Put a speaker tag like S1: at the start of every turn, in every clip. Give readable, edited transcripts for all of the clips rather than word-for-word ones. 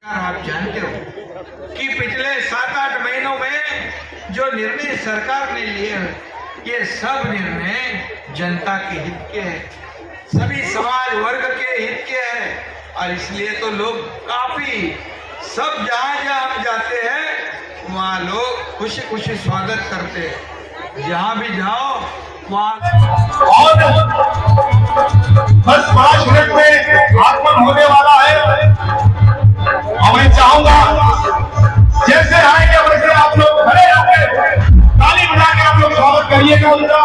S1: आप जानते हो कि पिछले 7-8 महीनों में जो निर्णय सरकार ने लिए ये सब निर्णय जनता के हित के हैं, सभी समाज वर्ग के हित के हैं। और इसलिए तो लोग काफी सब जहां हम जाते हैं वहां लोग खुशी खुशी स्वागत करते हैं। जहां भी जाओ वहां।
S2: और बस 5 मिनट में आगमन होने वाला है और मैं चाहूंगा जैसे आएंगे वैसे आप लोग खड़े होकर ताली बजा के आप लोग स्वागत करिएगा उनका।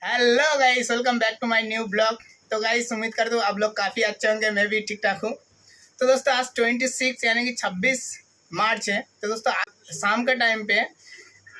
S3: Hello guys, welcome back to my new blog. तो गाइस उम्मीद करता हूँ आप लोग काफ़ी अच्छे होंगे, मैं भी ठीक ठाक हूँ। तो दोस्तों आज 26 यानी कि 26 मार्च है। तो दोस्तों शाम के टाइम पे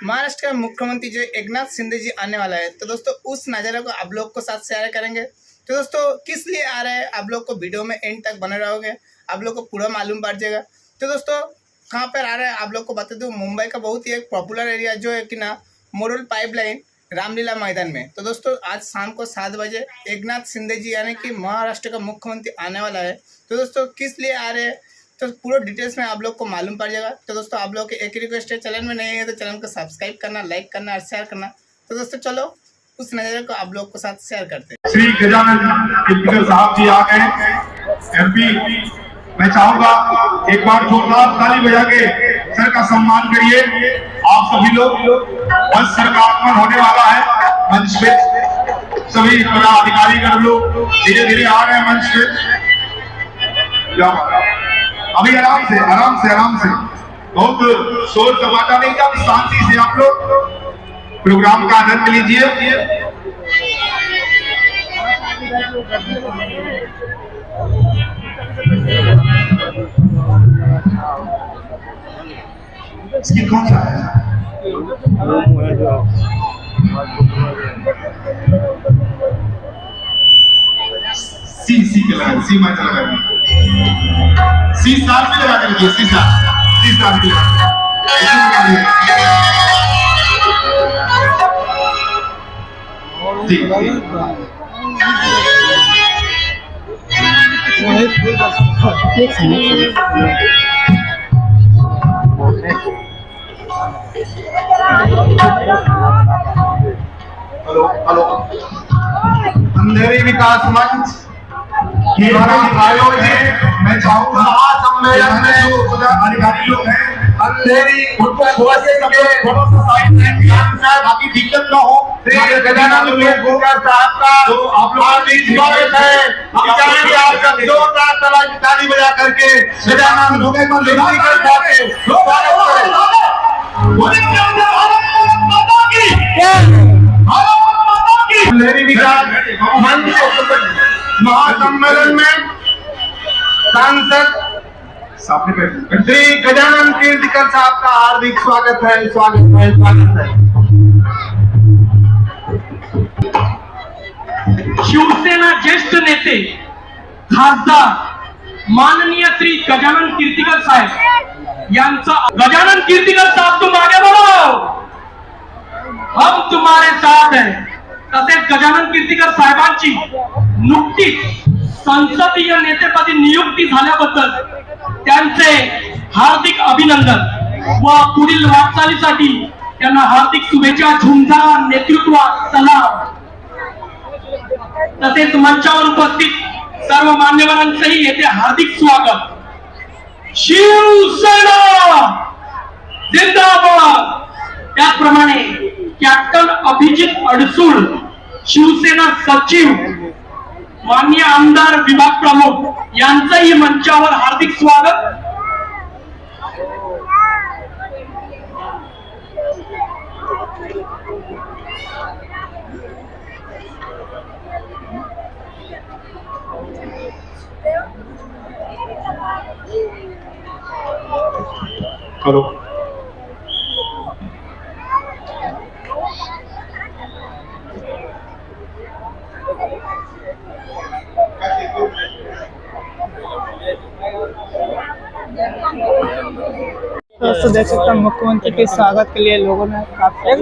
S3: महाराष्ट्र का मुख्यमंत्री जो एकनाथ शिंदे जी आने वाला है। तो दोस्तों उस नज़ारे को आप लोग को साथ शेयर करेंगे। तो दोस्तों किस लिए आ रहे हैं आप लोग को वीडियो में एंड तक बने रहोगे, आप लोग को पूरा मालूम पड़ जाएगा। तो दोस्तों कहाँ पर आ रहे हैं आप लोग को बता दूँ, मुंबई का बहुत ही एक पॉपुलर एरिया जो है कि ना मोरल पाइपलाइन रामलीला मैदान में। तो दोस्तों आज शाम को 7 बजे एकनाथ शिंदे जी यानी कि महाराष्ट्र का मुख्यमंत्री आने वाला है। तो दोस्तों किस लिए आ रहे हैं तो पूरा डिटेल्स में आप लोग को मालूम पड़ जाएगा। तो दोस्तों आप लोग की एक रिक्वेस्ट है, चैनल में नहीं है तो चैनल को सब्सक्राइब करना, लाइक करना और शेयर करना। तो दोस्तों चलो उस नज़ारे को आप लोग के साथ शेयर करते हैं।
S2: श्री गजानन कीर्तिकर साहब जी आ गए एमपी। मैं चाहूंगा एक बार जोरदार ताली बजा के सर का सम्मान करिए आप सभी लोग। बस सर का आगमन होने वाला है मंच पे। सभी पदाधिकारी कर लोग धीरे धीरे आ रहे हैं मंच पे। अभी आराम से आराम से आराम से, बहुत शोर समाता नहीं था, शांति से आप लोग प्रोग्राम का आनंद लीजिए। इसकी कौन सा है? सी के लगा, सी मैच लगा, सी स्टार भी लगा दीजिए, सी स्टार भी लगा हेलो हेलो। अंधेरी विकास मंच ये आयोग है। मैं चाहूंगा सम्मेलन में जो अधिकारी लोग हैं अंधेरी उनको थोड़ा सा साइड में ताकि दिक्कत ना हो। गजानन कीर्तिकर साहब का तो आप लोग स्वागत है। हम चाहेंगे आप सब जोरदार ताली बजा करके गजानन कीर्तिकर साहब के स्वागत करें। अंधेरी विकास मंच महासम्मेलन में सांसद श्री गजानन कीर्तिकर साहब का हार्दिक स्वागत है, स्वागत है, स्वागत है।
S4: शिवसेना ज्येष्ठ नेते खासदार माननीय श्री गजानन कीर्तिकर साहेब यांचा। गजानन कीर्तिकर साहब तुम आगे बढ़ो, हम तुम्हारे साथ हैं। तसेच गजानन कीर्तिकर साहेबांची नुकतीच संसदीय नेतेपदी नियुक्ती झाल्याबद्दल त्यांचे हार्दिक अभिनंदन व पुढील वाटचालीसाठी त्यांना हार्दिक शुभेच्छा। झुंजार नेतृत्वात सलाम। तसेच मंचावर उपस्थित सर्व मान्यवरांचेही येथे हार्दिक स्वागत। शिवसेना जिंदाबाद। त्याचप्रमाणे कॅप्टन अभिजित अडसूळ शिवसेना सचिव माननीय आमदार विभाग प्रमुख यांचंही मंचावर हार्दिक स्वागत।
S2: हेलो।
S3: दोस्तों देख सकते हैं मुख्यमंत्री के स्वागत के लिए लोगों ने काफी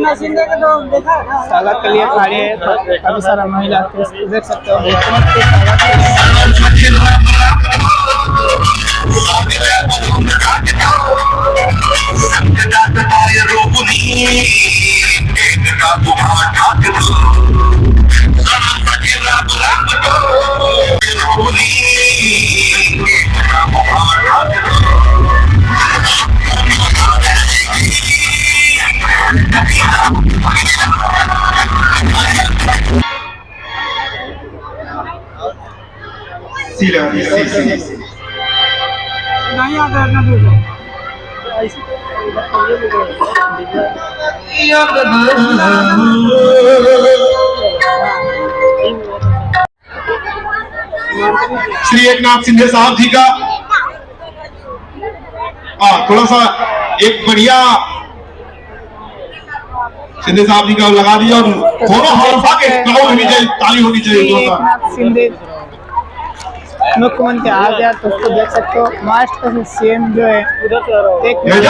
S3: स्वागत के लिए खड़े हैं। काफी सारा महिला देख सकते हो मुख्यमंत्री के स्वागत के
S2: श्री एकनाथ शिंदे साहब जी का थोड़ा सा एक बढ़िया शिंदे साहब जी का लगा दिया और दोनों हल्फा के होनी चाहिए, ताली होनी चाहिए।
S3: एकनाथ शिंदे मुख्यमंत्री आ गया तो उसको देख सकते हो। महाराष्ट्र का सीएम जो है
S5: एकनाथ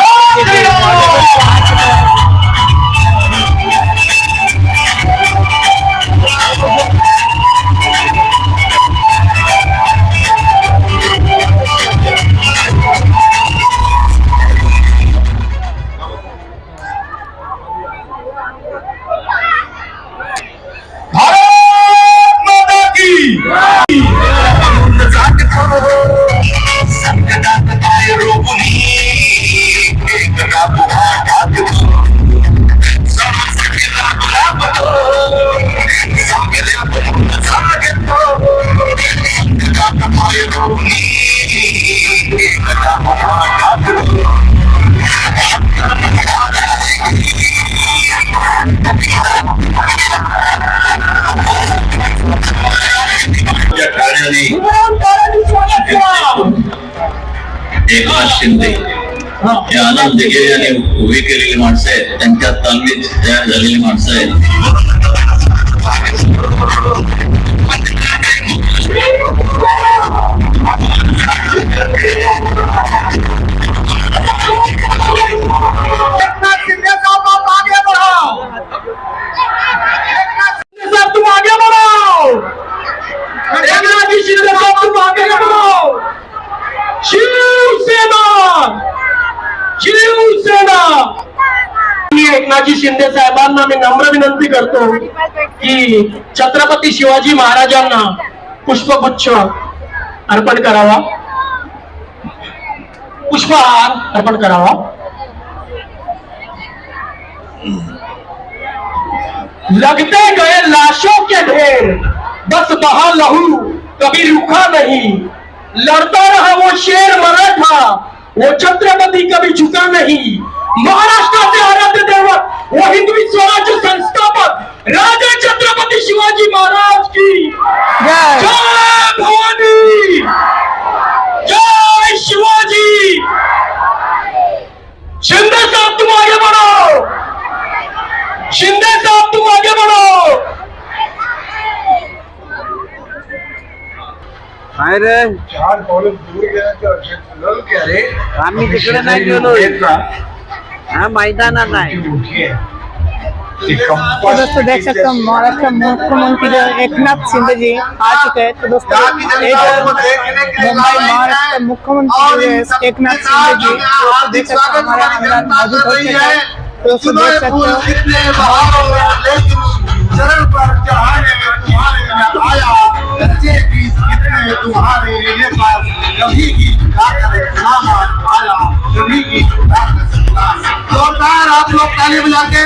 S5: शिंदे हे आनंद दिघे यांनी उभी केलेली माणसं आहेत, त्यांच्या तालमीत तयार झालेली माणसं आहेत।
S2: एकनाथ शिंदे साहब आप आगे बढ़ो,
S4: साहब तुम आगे बढ़ो, एकनाथ जी शिंदे साहब तुम आगे बढ़ो। शिवसेना, शिवसेना। एकनाथजी शिंदे साहेबांना मी नम्र विनंती करतो की छत्रपती शिवाजी महाराजांना पुष्पगुच्छ अर्पण करावा, पुष्पहार अर्पण करावा। लगते गए लाशों के ढेर, बस बहा लहू कभी रुका नहीं। लड़ता रहा वो शेर मराठा, वो छत्रपति कभी झुका नहीं। महाराष्ट्राचे आराध्य दैवत, वो हिंदवी स्वराज्य संस्थापक राजा छत्रपति शिवाजी महाराज की जय भवानी, जय शिवाजी। शिंदे साहब तुम आगे बढ़ो, शिंदे साहब तुम आगे बढ़ो।
S6: अरे
S2: चार कॉलेज दूर गेला रे
S6: आम्ही तिकडे नाही गेलो, हा मैदानात नाही।
S3: तो दोस्तों देख सकते हो महाराष्ट्र मुख्यमंत्री जो एकनाथ शिंदे जी आ चुके हैं। तो दोस्तों मुंबई महाराष्ट्र मुख्यमंत्री जो है एकनाथ शिंदे जी तो देख सकते हो हमारे अंदर मौजूद हो चुके हैं। तो दोस्तों देख सकते हो
S2: चरण पर चढ़ाने में तुम्हारे आया, बच्चे की कितने तुम्हारे पास, कभी की सामान आया, कभी की जोरदार आप लोग ताली बजा के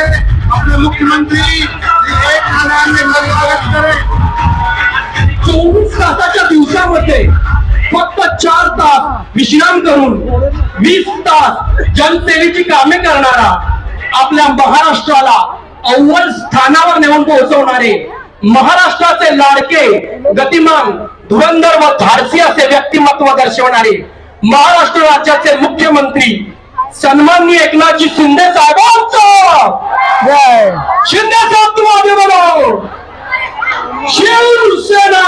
S2: अपने मुख्यमंत्री एक नारायण में स्वागत करें।
S4: 24 तासाच्या दिवसामध्ये फक्त 4 तास विश्राम करून 20 तास जनसेवेची कामे करणारा, आपल्या महाराष्ट्राला अव्वल स्थानावर नेऊन पोहोचवणारे, महाराष्ट्राचे लाडके, गतिमान, धुरंधर व धाडसी असे व्यक्तिमत्व दर्शवणारे महाराष्ट्र राज्याचे मुख्यमंत्री सन्माननीय एकनाथजी शिंदे साहेबांचा जय। शिंदे साहब तुम आगे बढ़ो, शिवसेना।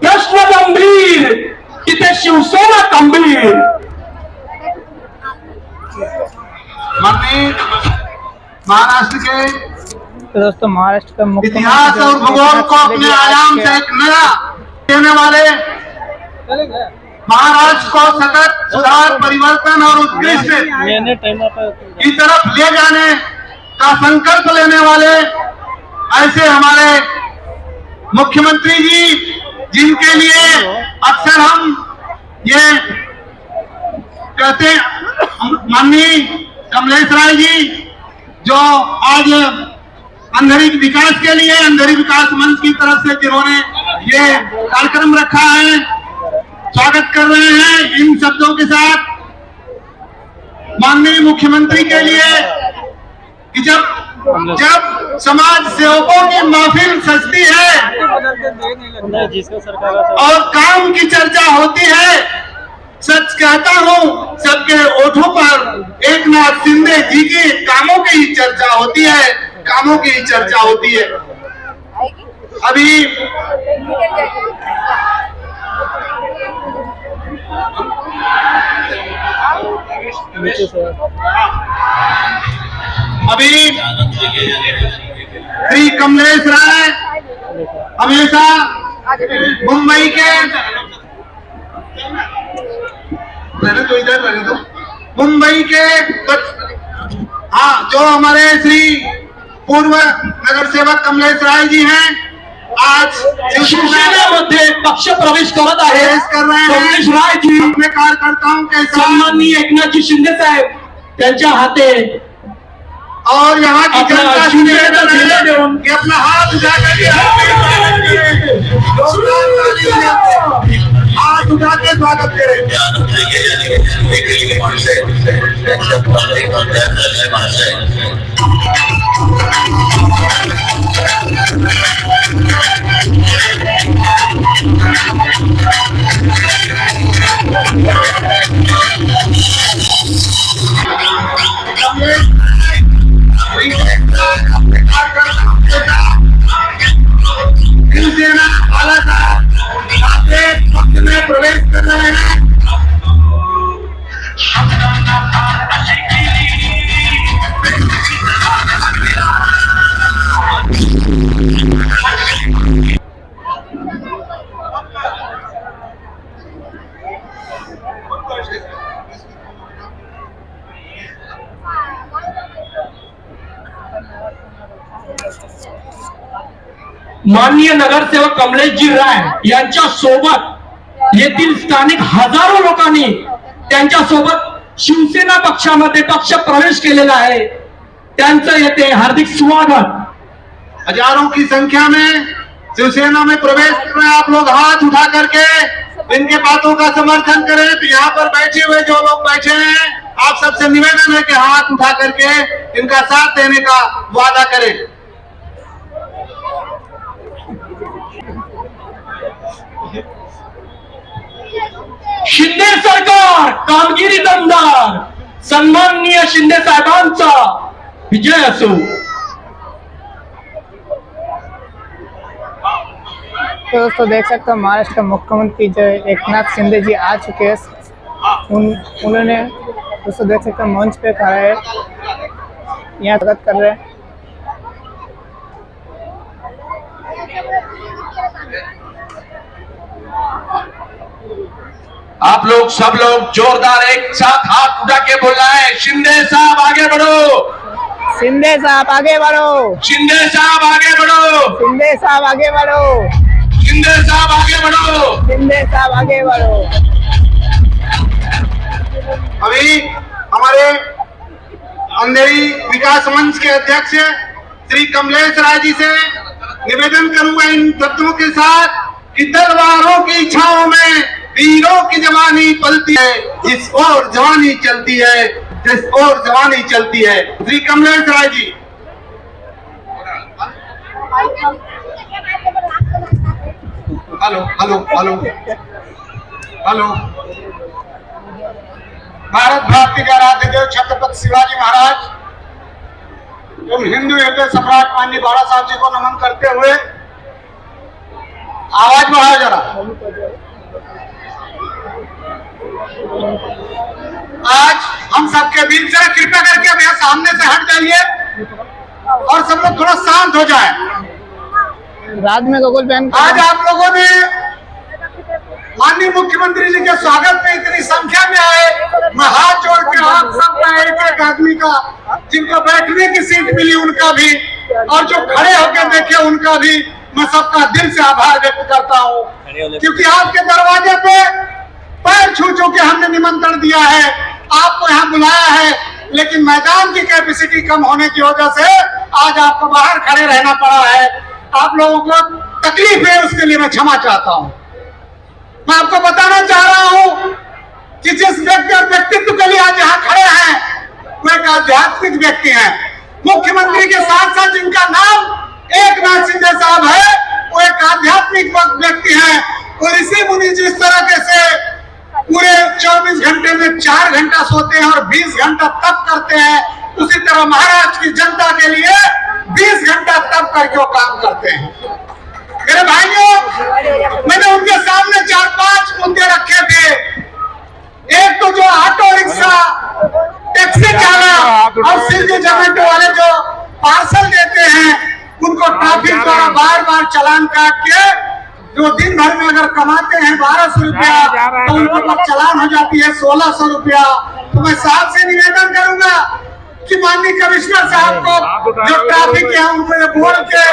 S4: प्रश्न गंभीर, तिथे शिवसेना गंभीर।
S2: महाराष्ट्र के
S3: तो दोस्तों महाराष्ट्र का मुख्य
S2: इतिहास और भूगोल को अपने आयाम से एक नया देने वाले महाराष्ट्र को सतत सुधार, परिवर्तन और उत्कृष्ट की तरफ ले जाने का संकल्प लेने वाले ऐसे हमारे मुख्यमंत्री जी, जिनके लिए अक्सर हम ये कहते हैं, माननीय कमलेश राय जी, जो आज अंधेरी विकास के लिए अंधेरी विकास मंच की तरफ से जिन्होंने ये कार्यक्रम रखा है, स्वागत कर रहे हैं इन शब्दों के साथ। माननीय मुख्यमंत्री के लिए कि जब समाज सेवकों की महफिल सजती है और काम की चर्चा होती है, सच कहता हूँ सबके ओठों पर एक नाथ शिंदे जी के कामों की ही चर्चा होती है, कामों की ही चर्चा होती है। अभी श्री कमलेश राय हमेशा मुंबई के मुंबई के जो हमारे श्री पूर्व नगर सेवक कमलेश राय जी हैं, आज
S4: शिवसेनेमध्ये पक्ष प्रवेश करत आहे
S2: कर रहे हैं।
S4: कमलेश राय जी
S2: अपने कार्यकर्ताओं के साथ
S4: सन्माननीय एकनाथजी शिंदे साहेब त्यांच्या हाते
S2: और यहाँ की
S4: अपना
S2: जनता से
S4: शिवसेनेचा झेंडा देऊन
S2: कि अपना हाथ उठा करके हाथ उठा के स्वागत करें।
S5: केलेली माणसं आहेत, त्यांच्या तालमीत तयार झालेली माणसं आहेत।
S2: शिवसेना बालासाहेब ठाकरे पक्ष में प्रवेश कर रहे हैं।
S4: माननीय नगरसेवक कमलेशजी राय यांच्या सोबत येथील स्थानिक हजारो लोकांनी त्यांच्या सोबत शिवसेना पक्षामध्ये पक्ष प्रवेश केलेला आहे, त्यांचं येथे हार्दिक स्वागत।
S2: हजारों की संख्या में शिवसेना में प्रवेश कर रहे हैं। आप लोग हाथ उठा करके इनके बातों का समर्थन करें। तो यहाँ पर बैठे हुए जो लोग बैठे हैं, आप सबसे निवेदन है कि हाथ उठा करके इनका साथ देने का वादा करें।
S4: शिंदे सरकार कामगिरी दमदार, सन्माननीय शिंदे साहेबांचा विजय असो।
S3: तो दोस्तों देख सकते हो महाराष्ट्र का मुख्यमंत्री जो एकनाथ शिंदे जी आ चुके हैं। उन्होंने दोस्तों देख सकते हो मंच पे खड़ा है, यहाँ स्वागत कर रहे हैं।
S1: आप लोग सब लोग जोरदार एक साथ हाथ उठा के बोलना है, शिंदे साहब आगे बढ़ो,
S3: शिंदे साहब आगे बढ़ो,
S1: शिंदे साहब आगे बढ़ो,
S3: शिंदे साहब आगे बढ़ो,
S1: शिंदे साहब आगे बढ़ो,
S3: शिंदे साहब आगे बढ़ो।
S2: अभी हमारे अंधेरी विकास मंच के अध्यक्ष श्री कमलेश राय जी से निवेदन करूंगा इन तत्वों के साथ कि तलवारों की छाओं में वीरों की जवानी पलती है, जिस ओर जवानी चलती है, जिस ओर जवानी चलती है। Shri Kamlesh Rai ji. Hello hello hello hello. Bharat Bharati के आराध्य देव छत्रपति शिवाजी महाराज एवं हिंदू हृदय सम्राट माननीय बाला साहब जी को नमन करते हुए आवाज बढ़ाओ जरा। आज हम सबके बीच से कृपया करके अब यहाँ सामने से हट जाइए। और सब लोग थोड़ा शांत हो जाए।
S3: रात में गॉगल पहन कर
S2: आज आप लोगों ने माननीय मुख्यमंत्री जी के स्वागत में इतनी संख्या में आए। मैं हाथ जोड़ के आप सबका एक एक आदमी का, जिनको बैठने की सीट मिली उनका भी, और जो खड़े होकर देखे उनका भी, मैं सबका दिल से आभार व्यक्त करता हूँ। क्योंकि आपके दरवाजे पे पैर छू छू के हमने निमंत्रण दिया है, आपको यहाँ बुलाया है, लेकिन मैदान की कैपेसिटी कम होने की वजह से आज आपको बाहर खड़े रहना पड़ा है। आप लोगों को तकलीफ है, उसके लिए मैं क्षमा चाहता हूँ। मैं आपको बताना चाह रहा हूँ कि जिस व्यक्ति और व्यक्तित्व के लिए आज यहाँ खड़े हैं, वो एक आध्यात्मिक व्यक्ति हैं। मुख्यमंत्री के साथ साथ जिनका नाम एकनाथ शिंदे साहब है, वो एक आध्यात्मिक व्यक्ति हैं। और ऋषि मुनि जिस तरह से पूरे 24 घंटे में 4 घंटा सोते हैं और 20 घंटा तप करते हैं, उसी तरह महाराष्ट्र की जनता के लिए 20 घंटा तप करके वो काम करते हैं। मेरे भाइयों, मैंने उनके सामने 4-5 मुद्दे रखे थे। एक तो जो ऑटो रिक्शा, टैक्सी चालक और स्विगी जोमेटो वाले जो पार्सल देते हैं, उनको ट्रैफिक द्वारा बार-बार चालान काट के, जो दिन भर में अगर कमाते हैं 1200 रुपया, तो उनके पास चालान हो जाती है 1600 रुपया। तो मैं साहब से निवेदन करूंगा कि माननीय कमिश्नर साहब को, जो ट्रैफिक है, उनको ये बोल के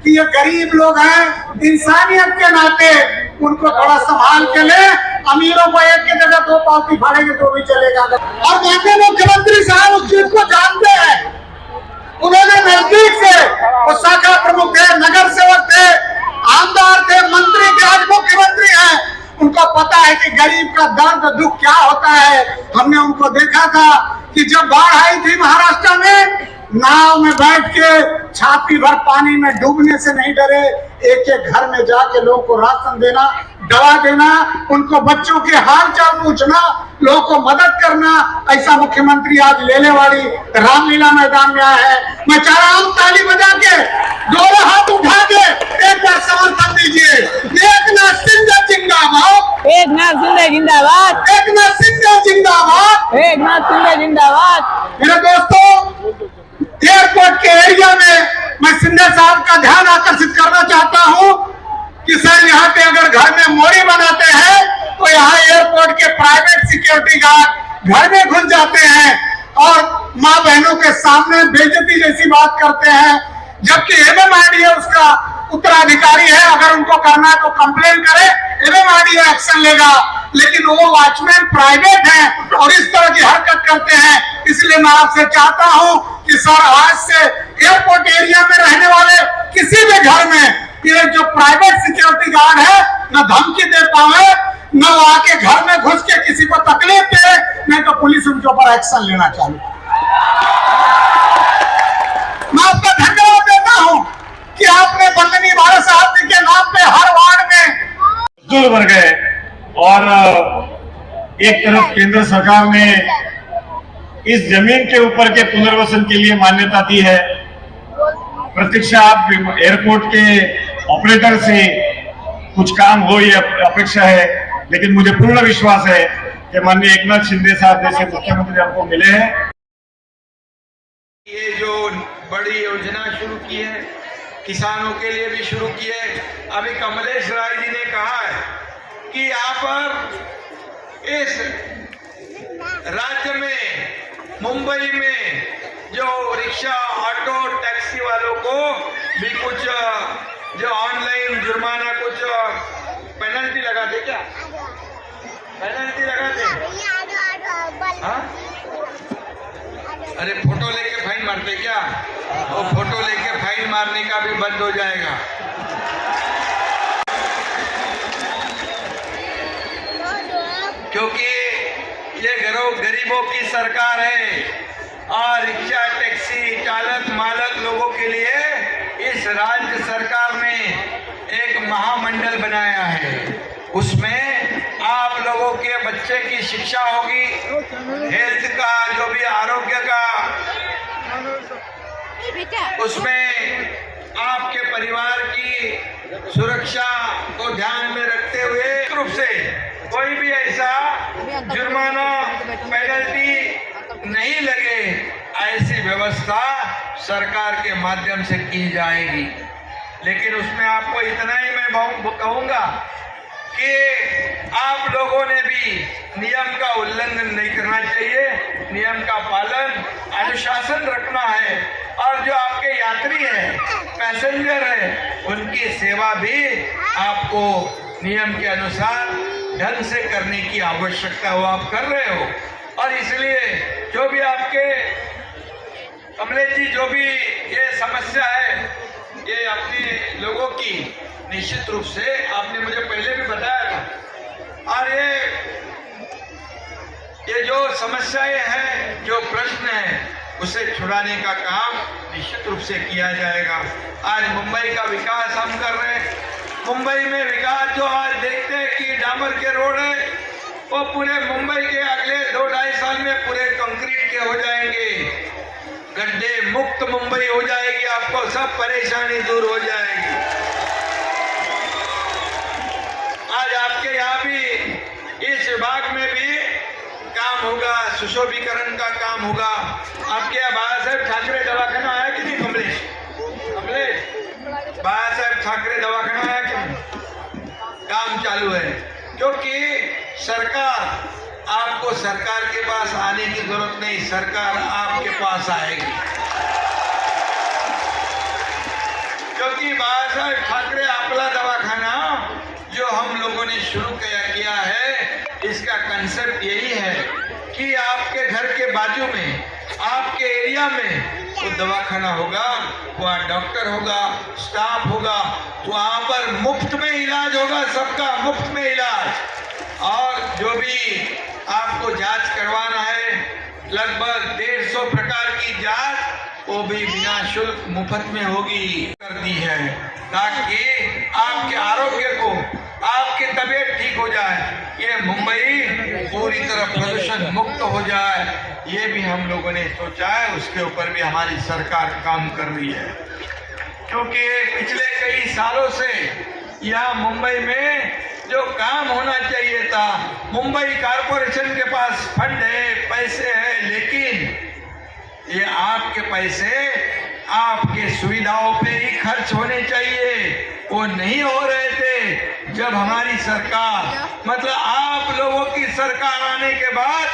S2: कि ये गरीब लोग हैं, इंसानियत के नाते उनको थोड़ा संभाल के ले। अमीरों को एक की जगह 2 पार्टी फाड़ेंगे तो भी चलेगा। और माननीय मुख्यमंत्री साहब उस चीज को जानते हैं। उन्होंने नजदीक से, वो शाखा प्रमुख थे, नगर सेवक थे, आमदार थे, मंत्री थे, आज मुख्यमंत्री हैं। उनको पता है कि गरीब का दर्द दुख क्या होता है। हमने उनको देखा था कि जब बाढ़ आई थी महाराष्ट्र में, नाव में बैठ के छाती भर पानी में डूबने से नहीं डरे, एक एक घर में जाके लोगों को राशन देना, दवा देना, उनको बच्चों के हाल चाल पूछना, लोगों को मदद करना। ऐसा मुख्यमंत्री आज लेलेवाड़ी रामलीला मैदान में आया है। मैं चाह रहा हूँ ताली बजा के, दोनों हाथ उठा के एक बार समर्थन दीजिए। एकनाथ शिंदे जिंदाबाद,
S3: एकनाथ शिंदे जिंदाबाद,
S2: एकनाथ शिंदे जिंदाबाद,
S3: एकनाथ शिंदे जिंदाबाद।
S2: मेरे दोस्तों, एयरपोर्ट के एरिया में मैं शिंदे साहब का ध्यान आकर्षित करना चाहता हूं कि सर, यहाँ पे अगर घर में मोरी बनाते हैं तो यहाँ एयरपोर्ट के प्राइवेट सिक्योरिटी गार्ड घर में घुस जाते हैं और माँ बहनों के सामने बेइज्जती जैसी बात करते हैं। जबकि एमएमआरडी उसका उत्तराधिकारी है, अगर उनको करना है तो कंप्लेन करे, एमएमआरडी एक्शन लेगा। लेकिन वो वॉचमैन प्राइवेट है और इस तरह की हरकत करते हैं। इसलिए मैं आपसे चाहता हूं कि सर, आज से एयरपोर्ट एरिया में रहने वाले किसी भी घर में ये जो प्राइवेट सिक्योरिटी गार्ड है, न धमकी दे पावे, न वो आके घर में घुस के किसी को तकलीफ दे, नहीं तो पुलिस उनके ऊपर एक्शन लेना चाहिए। मैं आपका धन्यवाद देता हूं कि आपने बंदनी भारत साहब जी के नाम पे हर वार्ड में
S7: मजदूर वर्ग है। और एक तरफ केंद्र सरकार ने इस जमीन के ऊपर के पुनर्वसन के लिए मान्यता दी है। प्रतीक्षा आप एयरपोर्ट के ऑपरेटर से कुछ काम हो, ये अपेक्षा है। लेकिन मुझे पूर्ण विश्वास है कि माननीय एकनाथ शिंदे साहब जैसे मुख्यमंत्री हमको मिले हैं।
S1: ये जो बड़ी योजना शुरू की है, किसानों के लिए भी शुरू की है। अभी कमलेश राय जी ने कहा है कि यहाँ पर इस राज्य में, मुंबई में जो रिक्शा, ऑटो, टैक्सी वालों को भी कुछ जो ऑनलाइन जुर्माना, कुछ पेनल्टी लगाते। क्या पेनल्टी लगाते? हाँ? अरे फोटो लेके फाइन मारते क्या? वो फोटो लेके फाइन मारने का भी बंद हो जाएगा। क्योंकि ये गरीबों की सरकार है और रिक्शा, टैक्सी चालक, मालक लोगों के लिए इस राज्य सरकार ने एक महामंडल बनाया है। उसमें आप लोगों के बच्चे की शिक्षा होगी, हेल्थ का, जो भी आरोग्य का, उसमें आपके परिवार की सुरक्षा को ध्यान में रखते हुए रूप से कोई भी ऐसा जुर्माना, पेनल्टी नहीं लगे, ऐसी व्यवस्था सरकार के माध्यम से की जाएगी। लेकिन उसमें आपको इतना ही मैं कहूंगा कि आप लोगों ने भी नियम का उल्लंघन नहीं करना चाहिए, नियम का पालन, अनुशासन रखना है। और जो आपके यात्री हैं, पैसेंजर हैं, उनकी सेवा भी आपको नियम के अनुसार ढंग से करने की आवश्यकता हो, आप कर रहे हो। और इसलिए जो भी आपके कमलेश जी, जो भी ये समस्या है ये अपने लोगों की, निश्चित रूप से आपने मुझे पहले भी बताया था। और ये जो समस्याएं हैं, जो प्रश्न है, उसे छुड़ाने का काम निश्चित रूप से किया जाएगा। आज मुंबई का विकास हम कर रहे हैं। मुंबई में विकास जो आज देखते हैं कि डामर के रोड है, वो पूरे मुंबई के अगले 2-2.5 साल में पूरे कंक्रीट के हो जाएंगे। गड्ढे मुक्त मुंबई हो जाएगी, आपको सब परेशानी दूर हो जाएगी। आज आपके यहाँ भी इस विभाग में भी काम होगा, सुशोभीकरण का काम होगा। आपके यहाँ बाबा साहेब ठाकरे दवाखाना आया कि नहीं कमलेश? बाबा साहेब ठाकरे दवाखाना आया कि नहीं? काम चालू है, क्योंकि सरकार, आपको सरकार के पास आने की जरूरत नहीं, सरकार आपके पास आएगी। क्योंकि बाबा साहेब ठाकरे आपला दवाखाना जो हम लोगों ने शुरू किया है, इसका कंसेप्ट यही है कि आपके घर के बाजू में, आपके एरिया में वो दवाखाना होगा, वहाँ डॉक्टर होगा, स्टाफ होगा, वहाँ पर मुफ्त में इलाज होगा, सबका मुफ्त में इलाज। और जो भी आपको जांच करवाना है, लगभग 150 प्रकार की जांच, वो भी बिना शुल्क मुफ्त में होगी, कर दी है, ताकि आपके आरोग्य को, आपकी तबीयत ठीक हो जाए, ये मुंबई पूरी तरह प्रदूषण मुक्त हो जाए। ये भी हम लोगों ने सोचा है, उसके ऊपर भी हमारी सरकार काम कर रही है। क्योंकि पिछले कई सालों से यहाँ मुंबई में जो काम होना चाहिए था, मुंबई कॉरपोरेशन के पास फंड है, पैसे है, लेकिन ये आपके पैसे आपके सुविधाओं पे ही खर्च होने चाहिए, वो नहीं हो रहे थे। जब हमारी सरकार, मतलब आप लोगों की सरकार आने के बाद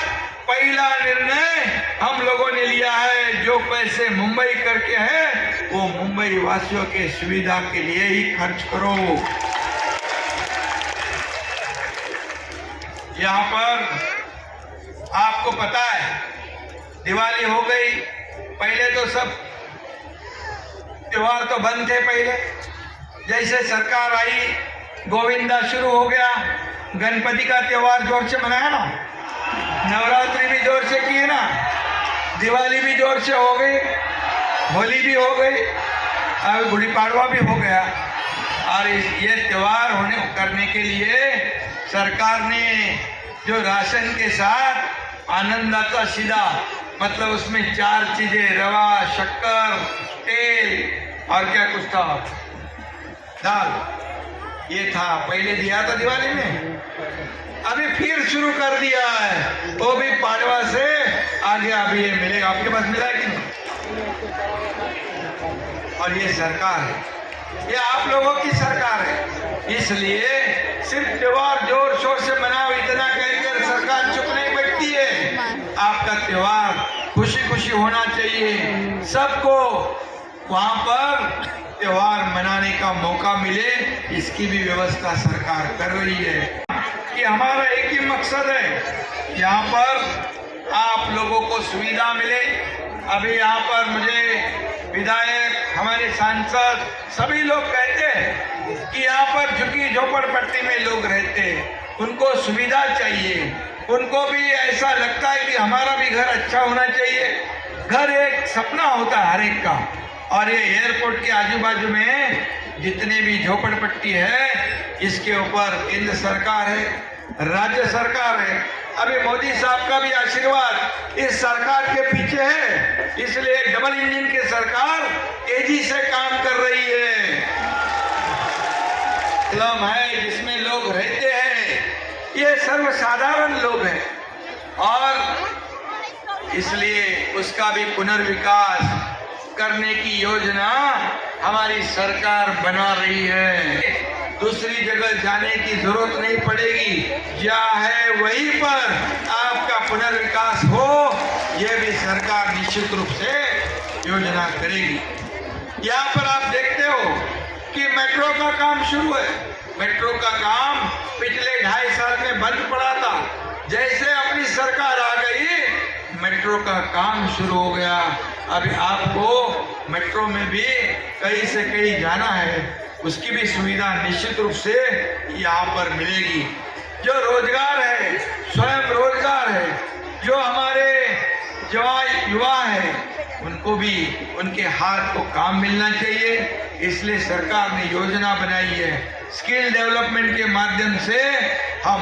S1: पहला निर्णय हम लोगों ने लिया है, जो पैसे मुंबई करके है वो मुंबई वासियों के सुविधा के लिए ही खर्च करो। यहाँ पर आपको पता है दिवाली हो गई, पहले तो सब त्योहार तो बंद थे। पहले जैसे सरकार आई, गोविंदा शुरू हो गया, गणपति का त्योहार जोर से मनाया ना, नवरात्रि भी जोर से किए ना, दिवाली भी जोर से हो गई, होली भी हो गई, अब गुड़ी पाड़वा भी हो गया। और ये त्योहार करने के लिए सरकार ने जो राशन के साथ आनंदाता सीधा, मतलब उसमें 4 चीजें, रवा, शक्कर, तेल और क्या कुछ था, दाल, ये था, पहले दिया था दिवाली में, अभी फिर शुरू कर दिया है, वो भी पाड़वा से आगे अभी ये मिलेगा। आपके पास मिला है कि नहीं? और ये सरकार है, ये आप लोगों की सरकार है, इसलिए सिर्फ त्योहार जोर शोर से मनाओ इतना कहकर सरकार चुप नहीं बैठती है। आपका त्योहार खुशी खुशी होना चाहिए, सबको वहां पर त्योहार मनाने का मौका मिले, इसकी भी व्यवस्था सरकार कर रही है। कि हमारा एक ही मकसद है, यहाँ पर आप लोगों को सुविधा मिले। अभी यहाँ पर मुझे विधायक, हमारे सांसद, सभी लोग कहते हैं कि यहाँ पर झुकी झोपड़पट्टी में लोग रहते हैं, उनको सुविधा चाहिए, उनको भी ऐसा लगता है कि हमारा भी घर अच्छा होना चाहिए। घर एक सपना होता है हर एक का, और ये एयरपोर्ट के आजू बाजू में जितने भी झोपड़पट्टी है, इसके ऊपर केंद्र सरकार है, राज्य सरकार है, अभी मोदी साहब का भी आशीर्वाद इस सरकार के पीछे है, इसलिए डबल इंजन की सरकार तेजी से काम कर रही है। स्लम है जिसमें लोग रहते हैं, ये सर्वसाधारण लोग हैं, और इसलिए उसका भी पुनर्विकास करने की योजना हमारी सरकार बना रही है। दूसरी जगह जाने की जरूरत नहीं पड़ेगी, जहाँ है वहीं पर आपका पुनर्विकास हो, यह भी सरकार निश्चित रूप से योजना करेगी। यहाँ पर आप देखते हो कि मेट्रो का काम शुरू है। मेट्रो का काम पिछले 2.5 साल में बंद पड़ा था। जैसे अपनी सरकार आ गई, मेट्रो का काम शुरू हो गया। अभी आपको मेट्रो में भी कहीं से कहीं जाना है, उसकी भी सुविधा निश्चित रूप से यहाँ पर मिलेगी। जो रोजगार है, स्वयं रोजगार है, जो हमारे जवान युवा है, उनको भी उनके हाथ को काम मिलना चाहिए। इसलिए सरकार ने योजना बनाई है। स्किल डेवलपमेंट के माध्यम से हम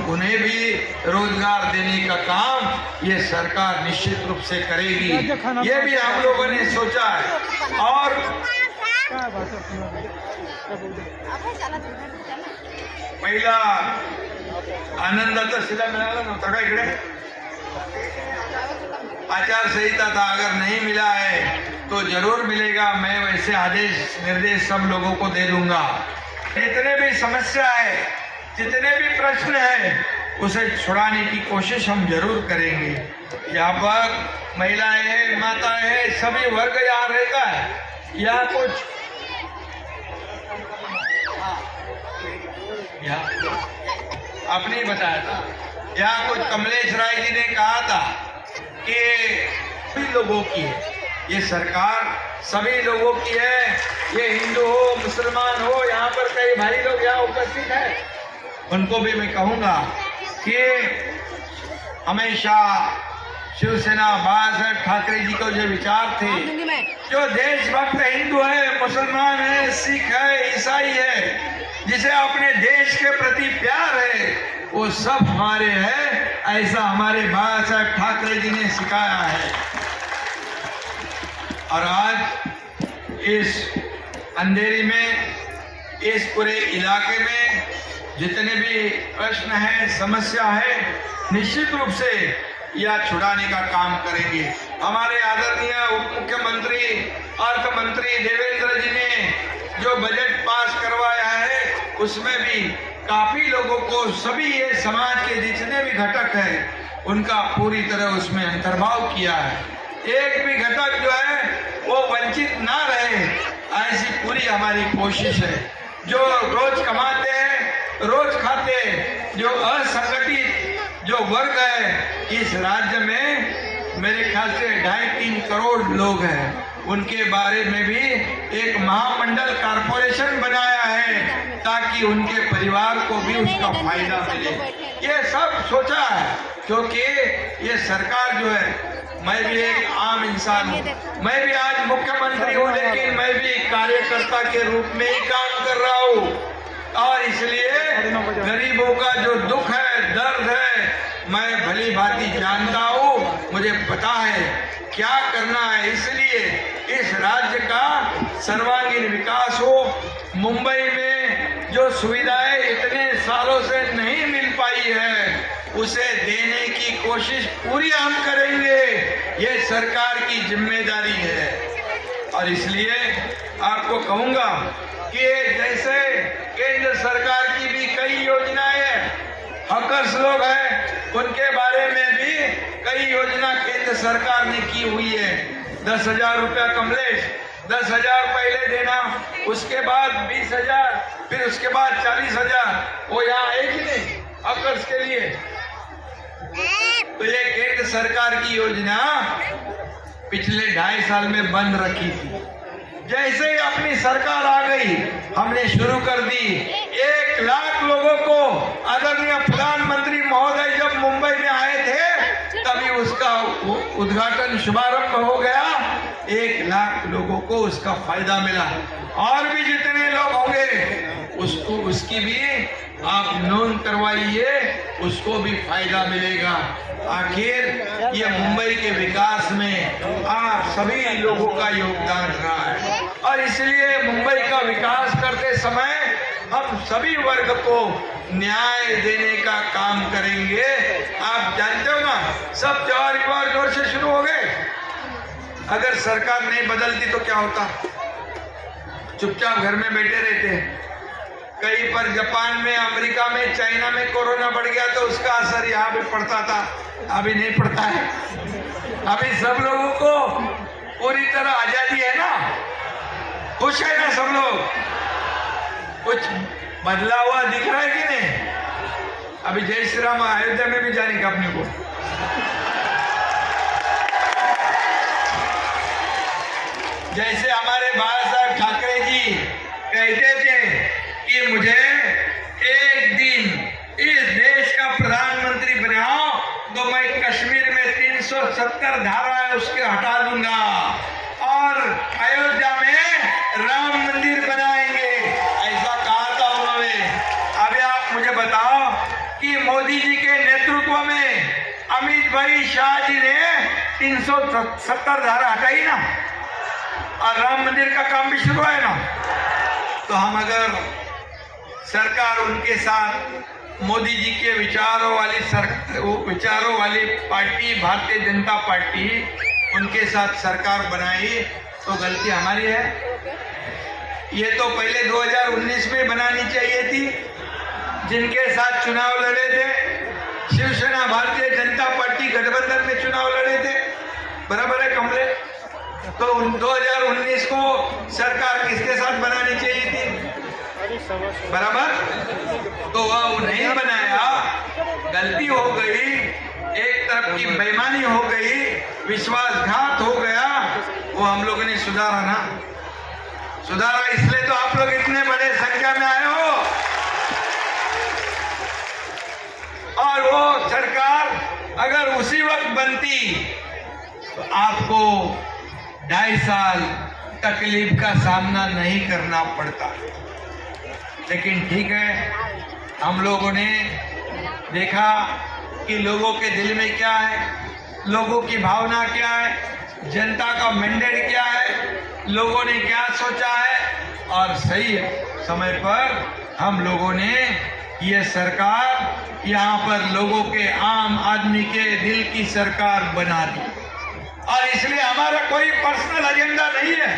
S1: उन्हें भी रोजगार देने का काम ये सरकार निश्चित रूप से करेगी। ये भी हम लोगों ने सोचा है। और पहिला आनंदाचा शिला मिळाला नव्हता का इकडे? आचार संहिता था, अगर नहीं मिला है तो जरूर मिलेगा। मैं वैसे आदेश निर्देश सब लोगों को दे दूंगा। जितने भी समस्या है, जितने भी प्रश्न है, उसे छुड़ाने की कोशिश हम जरूर करेंगे। यहाँ पर महिलाएं हैं, माताएं हैं, सभी वर्ग यहाँ रहता है। यहाँ कुछ आपने ही बताया था, यहाँ कुछ कमलेश राय जी ने कहा था कि सभी लोगों की है ये सरकार, सभी लोगों की है। ये हिंदू हो, मुसलमान हो, यहाँ पर कई भाई लोग यहाँ उपस्थित हैं, उनको भी मैं कहूँगा कि हमेशा शिवसेना बाळासाहेब ठाकरे जी को जो विचार थे, जो देशभक्त हिंदू है, मुसलमान है, सिख है, ईसाई है, जिसे अपने देश के प्रति प्यार है, वो सब हमारे हैं, ऐसा हमारे बाळासाहेब ठाकरे जी ने सिखाया है। और आज इस अंधेरी में, इस पूरे इलाके में जितने भी प्रश्न हैं, समस्या है, निश्चित रूप से यह छुड़ाने का काम करेंगे। हमारे आदरणीय उप मुख्यमंत्री अर्थ मंत्री देवेंद्र जी ने जो बजट पास करवाया है, उसमें भी काफी लोगों को, सभी ये समाज के जितने भी घटक हैं, उनका पूरी तरह उसमें अंतर्भाव किया है। एक भी घटक जो है वो वंचित ना रहे, ऐसी पूरी हमारी कोशिश है। जो रोज कमाते हैं, रोज खाते हैं, जो असंगठित जो वर्ग है इस राज्य में, मेरे ख्याल से 2.5-3 करोड़ लोग हैं, उनके बारे में भी एक महामंडल कारपोरेशन बनाया है ताकि उनके परिवार को भी उसका फायदा मिले। ये सब सोचा है, क्योंकि ये सरकार जो है, मैं भी एक आम इंसान हूँ, मैं भी आज मुख्यमंत्री हूँ, लेकिन मैं भी कार्यकर्ता के रूप में ही काम कर रहा हूँ। और इसलिए गरीबों का जो दुख है, दर्द है, मैं भली भांति जानता हूँ, मुझे पता है क्या करना है। इसलिए इस राज्य का सर्वांगीण विकास हो। मुंबई में जो सुविधाएं इतने सालों से नहीं मिल पाई है, उसे देने की कोशिश पूरी हम करेंगे। ये सरकार की जिम्मेदारी है। और इसलिए आपको कहूंगा कि जैसे केंद्र सरकार की भी कई योजनाएं हैं, हकर्स लोग हैं, उनके बारे में भी कई योजना केंद्र सरकार ने की हुई है। 10,000 रुपया कमलेश, 10,000 पहले देना, उसके बाद 20,000, फिर उसके बाद 40,000। वो यहाँ है कि नहीं हकर्स के लिए? तो ये केंद्र सरकार की योजना पिछले 2.5 साल में बंद रखी थी। जैसे ही अपनी सरकार आ गई, हमने शुरू कर दी। 1 लाख लोगों को आदरणीय प्रधानमंत्री महोदय जब मुंबई में आए थे, तभी उसका उद्घाटन शुभारंभ हो गया। 1 लाख लोगों को उसका फायदा मिला। और भी जितने लोग होंगे उसको, उसकी भी आप नोंद करवाइए, उसको भी फायदा मिलेगा। आखिर ये मुंबई के विकास में आप सभी लोगों का योगदान रहा है, और इसलिए मुंबई का विकास करते समय हम सभी वर्ग को न्याय देने का काम करेंगे। आप जानते हो ना, सब त्योहार जोर से शुरू हो गए। अगर सरकार नहीं बदलती तो क्या होता? चुपचाप घर में बैठे रहते। कहीं पर जापान में, अमेरिका में, चाइना में कोरोना बढ़ गया तो उसका असर यहाँ भी पड़ता था, अभी नहीं पड़ता है। अभी सब लोगों को पूरी तरह आजादी है ना, खुश है ना सब लोग? कुछ बदला हुआ दिख रहा है कि नहीं? अभी जय श्री राम अयोध्या में भी जाने का अपने को। जैसे हमारे बाला साहब ठाकरे जी कहते थे कि मुझे एक दिन इस देश का प्रधानमंत्री बनाओ तो मैं कश्मीर में 370 धारा है उसके हटा दूंगा और अयोध्या में राम मंदिर बनाएंगे, ऐसा कहा था उन्होंने। अभी आप मुझे बताओ कि मोदी जी के नेतृत्व में अमित भाई शाह जी ने 370 धारा हटाई ना, और राम मंदिर का काम भी शुरू है ना। तो हम अगर सरकार उनके साथ मोदी जी के विचारों वाली पार्टी भारतीय जनता पार्टी उनके साथ सरकार बनाई तो गलती हमारी है। ये तो पहले 2019 में बनानी चाहिए थी। जिनके साथ चुनाव लड़े थे शिवसेना भारतीय जनता पार्टी गठबंधन में चुनाव लड़े थे, बराबर है कमले? तो 2019 को सरकार किसके साथ बनानी चाहिए थी? बराबर? तो वह नहीं बनाया, गलती हो गई, एक तरफ की बेईमानी हो गई, विश्वासघात हो गया, वो हम लोगों ने सुधारा ना। सुधारा इसलिए तो आप लोग इतने बड़े संख्या में आए हो। और वो सरकार अगर उसी वक्त बनती तो आपको 2.5 साल तकलीफ का सामना नहीं करना पड़ता। लेकिन ठीक है, हम लोगों ने देखा कि लोगों के दिल में क्या है, लोगों की भावना क्या है, जनता का मैंडेट क्या है, लोगों ने क्या सोचा है, और सही समय पर हम लोगों ने ये सरकार यहाँ पर लोगों के, आम आदमी के दिल की सरकार बना दी। और इसलिए हमारा कोई पर्सनल एजेंडा नहीं है,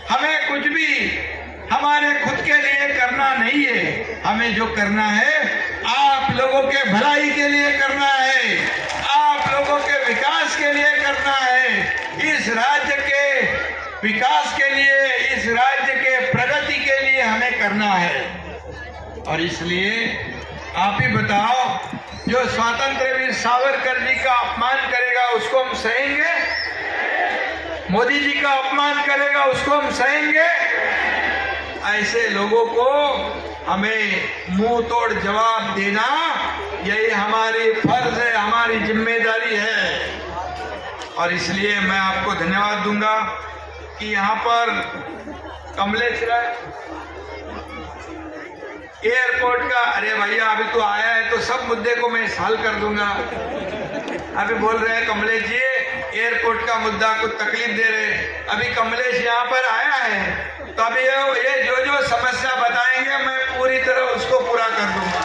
S1: हमें कुछ भी हमारे खुद के लिए करना नहीं है। हमें जो करना है आप लोगों के भलाई के लिए करना है, आप लोगों के विकास के लिए करना है, इस राज्य के विकास के लिए, इस राज्य के प्रगति के लिए हमें करना है। और इसलिए आप ही बताओ, जो स्वतंत्र वीर सावरकर जी का अपमान करेगा उसको हम सहेंगे? मोदी जी का अपमान करेगा उसको हम सहेंगे? ऐसे लोगों को हमें मुंह तोड़ जवाब देना, यही हमारी फर्ज है, हमारी जिम्मेदारी है। और इसलिए मैं आपको धन्यवाद दूंगा कि यहाँ पर कमलेश राय एयरपोर्ट का, अरे भैया अभी तो आया है तो सब मुद्दे को मैं हल कर दूंगा। अभी बोल रहे हैं कमलेश जी एयरपोर्ट का मुद्दा को तकलीफ दे रहे, अभी कमलेश यहाँ पर आया है तो अभी ये जो समस्या बताएंगे मैं पूरी तरह उसको पूरा कर दूंगा,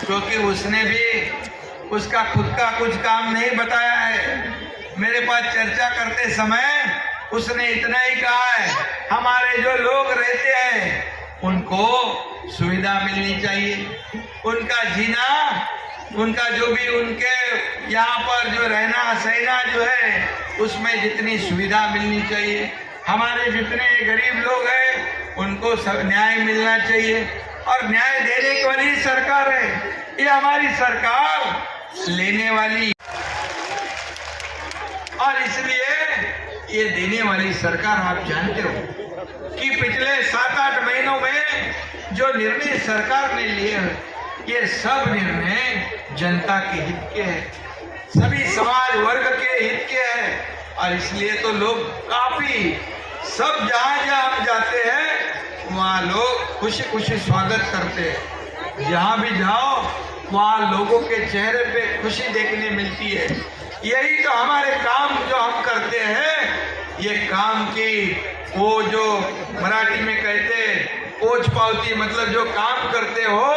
S1: क्योंकि उसने भी उसका खुद का कुछ काम नहीं बताया है। मेरे पास चर्चा करते समय उसने इतना ही कहा है, हमारे जो लोग रहते हैं उनको सुविधा मिलनी चाहिए, उनका जीना, उनका जो भी उनके यहाँ पर जो रहना सहना जो है उसमें जितनी सुविधा मिलनी चाहिए, हमारे जितने गरीब लोग हैं उनको सब न्याय मिलना चाहिए। और न्याय देने वाली सरकार है ये हमारी सरकार, लेने वाली, और इसलिए ये देने वाली सरकार। आप जानते हो कि पिछले 7-8 महीनों में जो निर्णय सरकार ने लिए हैं ये सब निर्णय जनता के हित के हैं, सभी समाज वर्ग के हित के हैं। और इसलिए तो लोग काफी, सब जहां जहां हम जाते हैं वहां लोग खुशी खुशी स्वागत करते हैं। जहां भी जाओ वहां लोगों के चेहरे पे खुशी देखने मिलती है। यही तो हमारे काम जो हम करते हैं, ये काम की वो जो मराठी में कहते हैं पोच पावती, मतलब जो काम करते हो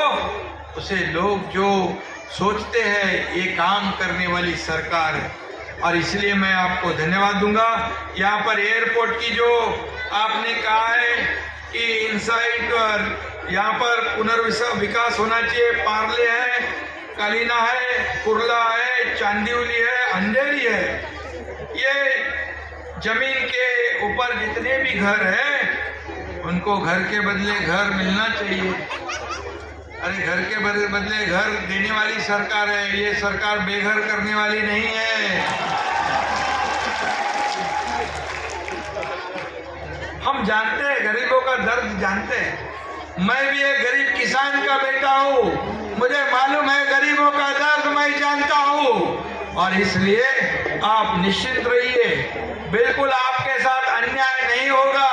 S1: उसे लोग जो सोचते हैं ये काम करने वाली सरकार है। और इसलिए मैं आपको धन्यवाद दूंगा। यहाँ पर एयरपोर्ट की जो आपने कहा है कि इनसाइड यहाँ पर पुनर्विकास होना चाहिए, पार्ले है, कलीना है, कुर्ला है, चांदीवली है, अंधेरी है, ये जमीन के ऊपर जितने भी घर हैं उनको घर के बदले घर मिलना चाहिए। अरे घर के बदले घर देने वाली सरकार है, ये सरकार बेघर करने वाली नहीं है। हम जानते हैं, गरीबों का दर्द जानते हैं। मैं भी एक गरीब किसान का बेटा हूँ, मुझे मालूम है गरीबों का दर्द, मैं जानता हूँ। और इसलिए आप निश्चिंत रहिए, बिल्कुल आपके साथ अन्याय नहीं होगा।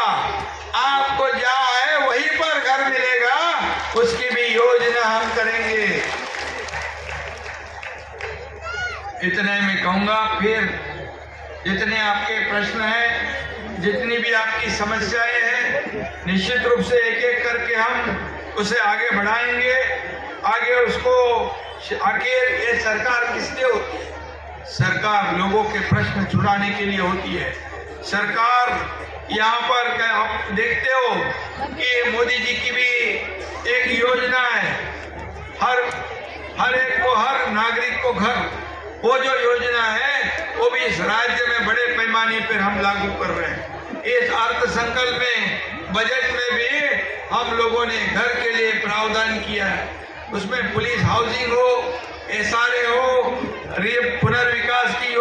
S1: आपको जहाँ है वहीं पर घर मिलेगा, उसकी भी योजना हम करेंगे। इतने में कहूंगा, फिर जितने आपके प्रश्न हैं, जितनी भी आपकी समस्याएं हैं, निश्चित रूप से एक एक करके हम उसे आगे बढ़ाएंगे। आगे उसको, आखिर ये सरकार किस लिए होती है? सरकार लोगों के प्रश्न छुड़ाने के लिए होती है। सरकार यहाँ पर आप देखते हो कि मोदी जी की भी एक योजना है, हर एक को, हर नागरिक को घर, वो जो योजना है वो भी इस राज्य में बड़े पैमाने पर हम लागू कर रहे हैं। इस अर्थ संकल्प में, बजट में भी हम लोगों ने घर के लिए प्रावधान किया है। उसमें पुलिस हाउसिंग हो, SRA हो, पुनर्विकास की